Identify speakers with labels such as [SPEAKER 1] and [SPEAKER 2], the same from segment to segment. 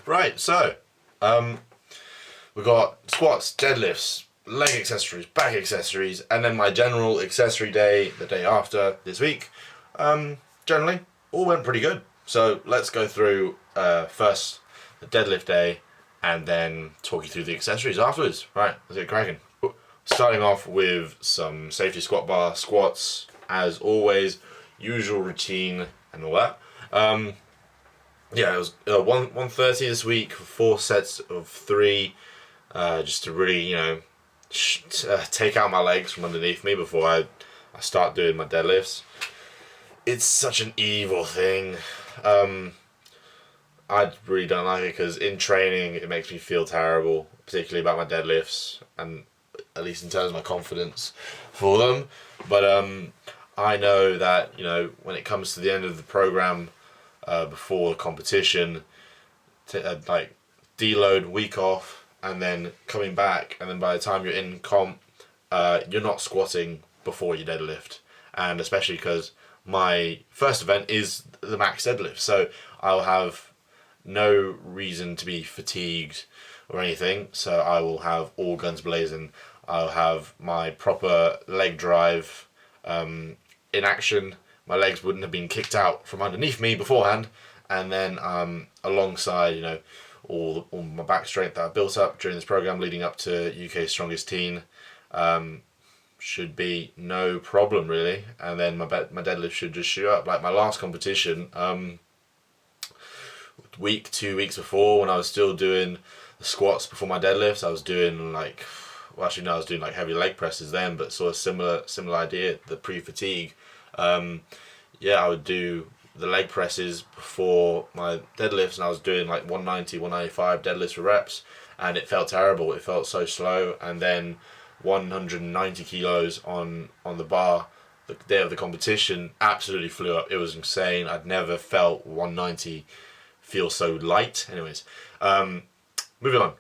[SPEAKER 1] Right, so we've got squats, deadlifts, leg accessories, back accessories, and then my general accessory day the day after this week. Generally, all went pretty good. So let's go through first the deadlift day and then talk you through the accessories afterwards. Right, let's get cracking. Starting off with some safety squat bar squats, as always, usual routine and all that. Yeah, it was 130 this week for 4 sets of 3, just to really, take out my legs from underneath me before I start doing my deadlifts. It's such an evil thing. I really don't like it because in training it makes me feel terrible, particularly about my deadlifts, and at least in terms of my confidence for them. But I know that, when it comes to the end of the program, before the competition, like deload, week off, and then coming back, and then by the time you're in comp, you're not squatting before your deadlift, and especially because my first event is the max deadlift, so I'll have no reason to be fatigued or anything, so I will have all guns blazing. I'll have my proper leg drive in action. My legs wouldn't have been kicked out from underneath me beforehand, and then alongside all my back strength that I built up during this program leading up to UK's Strongest Teen, should be no problem really. And then my deadlift should just shoot up. Like my last competition, 2 weeks before, when I was still doing the squats before my deadlifts, I was doing I was doing heavy leg presses then, but sort of similar idea, the pre-fatigue. I would do the leg presses before my deadlifts, and I was doing 190, 195 deadlifts for reps, and it felt terrible. It felt so slow, and then 190 kilos on the bar the day of the competition absolutely flew up. It was insane. I'd never felt 190 feel so light. Anyways, moving on.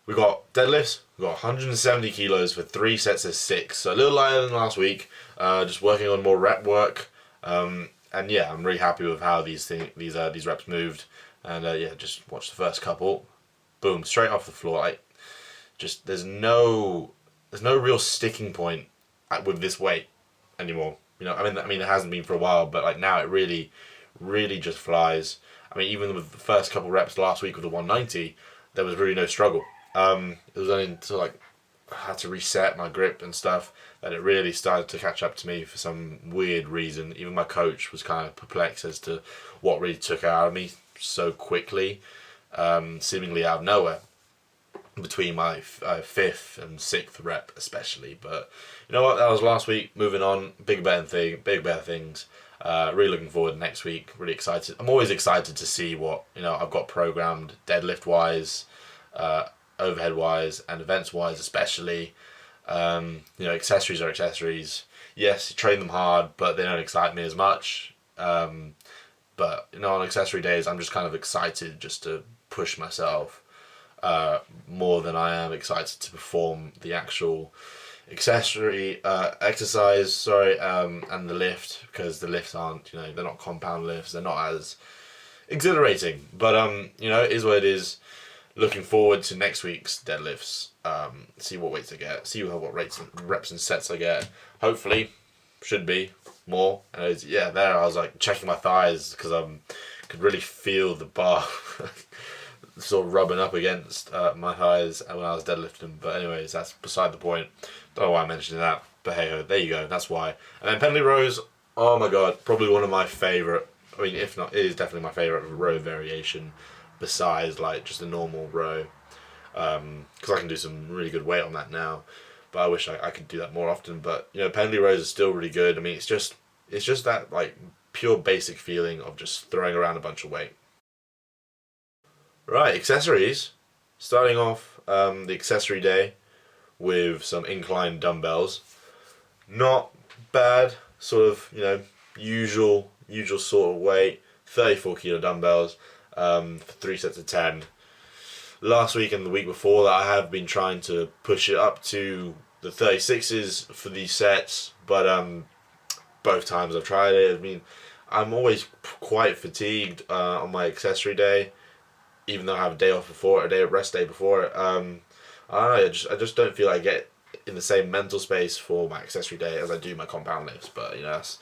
[SPEAKER 1] We got deadlifts. We got 170 kilos for 3 sets of 6, so a little lighter than last week. Just working on more rep work, and yeah, I'm really happy with how these reps moved. And just watch the first couple, boom, straight off the floor. There's no real sticking point with this weight anymore. I mean, it hasn't been for a while, but now it really, really just flies. I mean, even with the first couple reps last week with the 190, there was really no struggle. It was only until I had to reset my grip and stuff that it really started to catch up to me for some weird reason. Even my coach was kind of perplexed as to what really took it out of me so quickly, seemingly out of nowhere, between my 5th and 6th rep especially. But you know what, that was last week. Moving on, big better things. Really looking forward to next week. Really excited. I'm always excited to see what I've got programmed deadlift wise, overhead wise, and events wise especially. Accessories are accessories. Yes, you train them hard, but they don't excite me as much. But on accessory days, I'm just kind of excited just to push myself more than I am excited to perform the actual accessory exercise. And the lift, because the lifts aren't, they're not compound lifts. They're not as exhilarating. But it is what it is. Looking forward to next week's deadlifts. See what weights I get. See what reps and sets I get. Hopefully, should be more. And there I was checking my thighs because I could really feel the bar sort of rubbing up against my thighs when I was deadlifting. But anyways, that's beside the point. Don't know why I'm mentioning that. But hey, there you go. That's why. And then penalty rows. Oh my god, probably one of my favourite. I mean, if not, it is definitely my favourite row variation. Besides just a normal row, because I can do some really good weight on that now, but I wish I could do that more often. But penalty rows are still really good. I mean, it's just that pure basic feeling of just throwing around a bunch of weight. Right, accessories. Starting off the accessory day with some incline dumbbells. Not bad, sort of usual sort of weight. 34 kilo dumbbells. For 3 sets of 10. Last week and the week before that, I have been trying to push it up to the 36s for these sets, but both times I've tried it, I mean, I'm always quite fatigued on my accessory day, even though I have a day off before, a day of rest day before it. I don't know, I just don't feel I get in the same mental space for my accessory day as I do my compound lifts. But you know, that's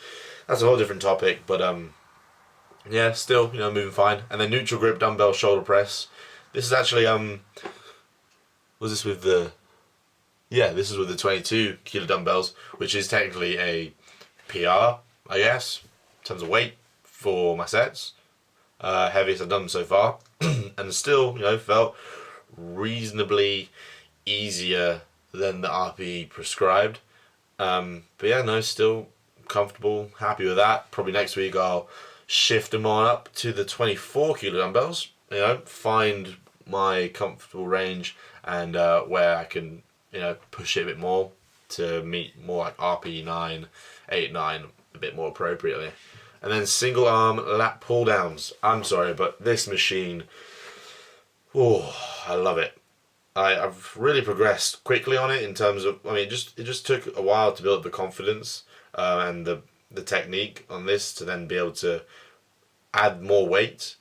[SPEAKER 1] a whole different topic. But yeah, still, you know, moving fine. And then neutral grip dumbbell shoulder press. This is actually was this with the, yeah, this is with the 22 kilo dumbbells, which is technically a PR, I guess, in terms of weight for my sets. Heaviest I've done so far, and still, you know, felt reasonably easier than the RP prescribed. But yeah, no, still comfortable, happy with that. Probably next week I'll shift them on up to the 24 kilo dumbbells. You know, find my comfortable range and where I can, you know, push it a bit more to meet more like RP 9, 8, 9 a bit more appropriately. And then single arm lat pull downs. I'm sorry, but this machine, oh, I love it. I've really progressed quickly on it in terms of, I mean, it just took a while to build the confidence and the technique on this to then be able to add more weight.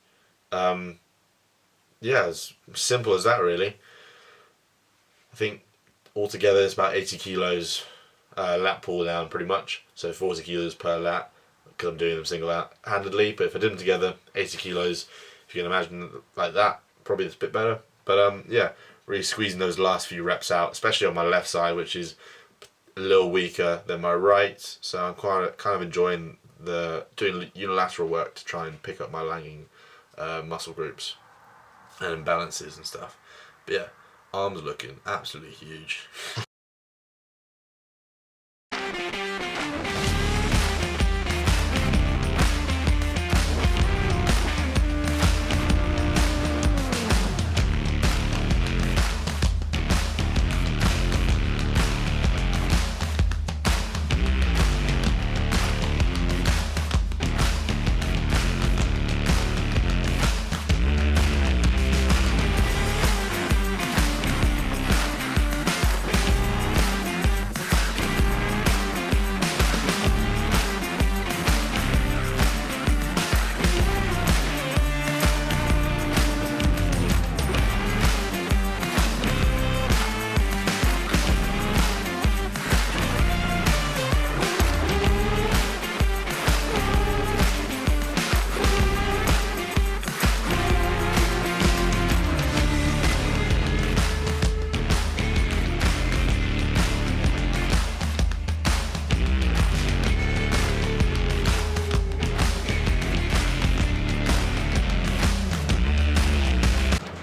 [SPEAKER 1] Yeah, as simple as that, really. I think altogether it's about 80 kilos lat pull down, pretty much. So 40 kilos per lat, because I'm doing them single-handedly. But if I did them together, 80 kilos, if you can imagine like that, probably it's a bit better. But yeah, really squeezing those last few reps out, especially on my left side, which is a little weaker than my right. So I'm kind of enjoying doing unilateral work to try and pick up my lagging muscle groups and imbalances and stuff. But yeah, arms looking absolutely huge.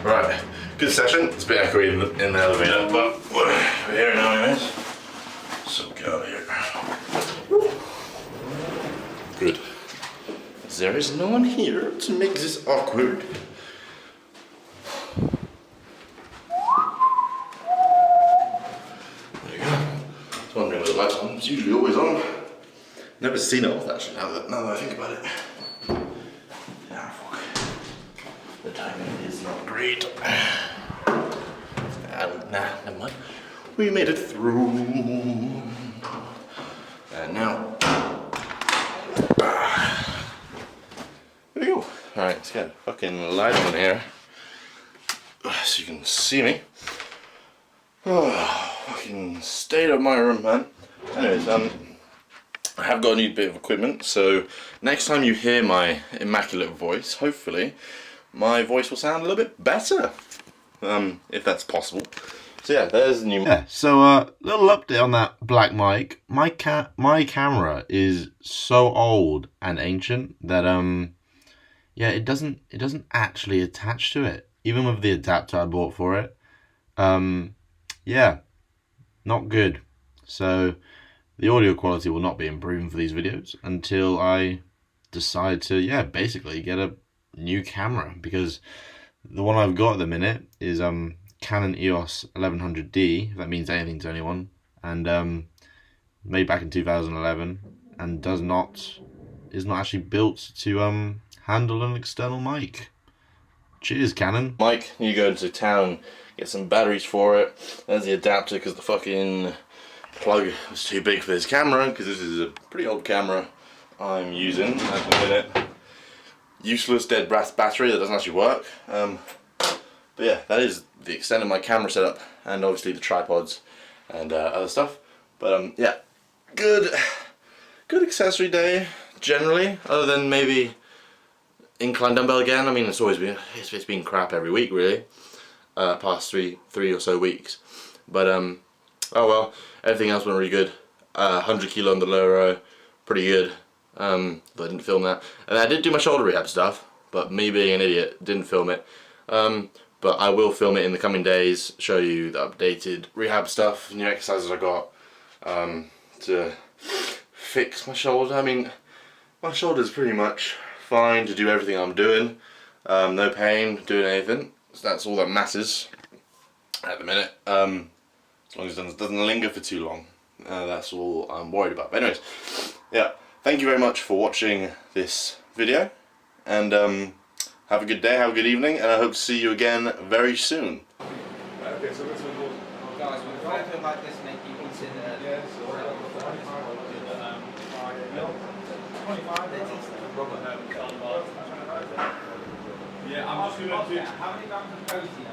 [SPEAKER 1] Right, good session. It's a bit echoey in the elevator, but we're here now anyways. So get out of here. Good. There is no one here to make this awkward. There you go. I was wondering where the light's on. It's usually always on. Never seen it off actually, now that I think about it. Yeah, fuck. The timing is not great. Nah, never mind. We made it through. And now. There we go. Alright, let's get a fucking light on here. So you can see me. Oh, fucking state of my room, man. Anyways, I have got a new bit of equipment, so next time you hear my immaculate voice, hopefully, my voice will sound a little bit better, if that's possible. So yeah, there's the new. Yeah. So little update on that black mic. My camera is so old and ancient that yeah, it doesn't actually attach to it, even with the adapter I bought for it. Yeah, not good. So the audio quality will not be improving for these videos until I decide to, yeah, basically get a new camera, because the one I've got at the minute is Canon EOS 1100D, if that means anything to anyone, and made back in 2011, and is not actually built to handle an external mic. Cheers, Canon. Mike, you go to town, get some batteries for it. There's the adapter, because the fucking plug was too big for this camera, because this is a pretty old camera I'm using at the minute. Useless dead brass battery that doesn't actually work. But yeah, that is the extent of my camera setup, and obviously the tripods and other stuff. But yeah, good accessory day generally, other than maybe incline dumbbell again. I mean, it's been crap every week really, past three or so weeks. But oh well, everything else went really good. 100 kilo on the low row, pretty good. But I didn't film that, and I did do my shoulder rehab stuff, but me being an idiot didn't film it. But I will film it in the coming days, show you the updated rehab stuff, new exercises I got to fix my shoulder. I mean, my shoulder's pretty much fine to do everything I'm doing. No pain doing anything, so that's all that matters at the minute. As long as it doesn't linger for too long. That's all I'm worried about. But anyways, yeah, thank you very much for watching this video, and have a good day, have a good evening, and I hope to see you again very soon.
[SPEAKER 2] Okay, so let's go.
[SPEAKER 3] Guys, when a photo like this make you consider...
[SPEAKER 2] Yes. 25.
[SPEAKER 3] Robert.
[SPEAKER 2] Yeah, I'm just going to do...
[SPEAKER 3] How many grams of protein